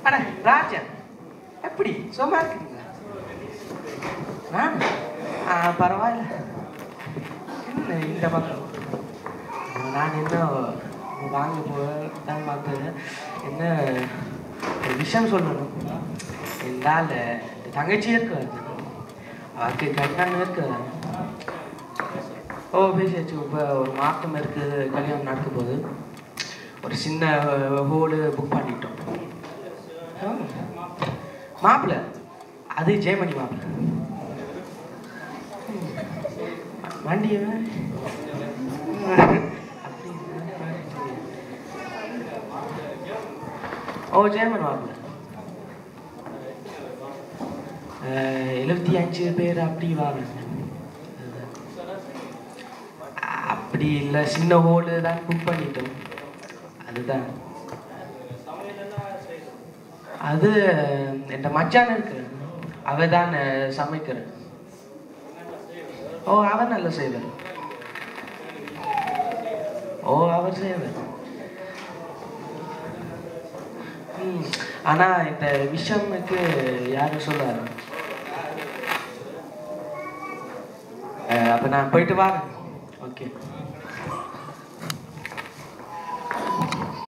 அட ராஜன், எப்படி சும்மா இருக்குங்களா? பரவாயில்ல. என்ன இந்த பக்கம் நான் என்ன வாங்க போதான் பார்த்தது. என்ன ஒரு விஷயம் சொல்லணும். என்னால் தங்கச்சி இருக்காது, அவருக்கு கல்யாணம் இருக்குது. ஓ பேசியாச்சு. இப்போ ஒரு மாற்றம் இருக்குது, கல்யாணம் நடக்க போகுது. ஒரு சின்ன ஹோலு புக் பண்ணிட்டோம். மாப்பிள்ளை அது ஜெயமணி மாப்பிள்ளை. வண்டி ஓ ஜெயமணி மாப்பிள்ளை 75 பேர் அப்படி வாங்க. அப்படி இல்லை, சின்ன ஹோலு தான் புக் பண்ணிட்டோம். அதுதான் அது என் மச்சான் இருக்கு, அவ தான் சமைக்கிற. ஓ அவர் நல்ல செய்வார். ஓ அவர் செய்வார். ஆனா இந்த விஷயமுக்கு யாரும் சொல்லாரு. அப்ப நான் போயிட்டு வரேன். ஓகே.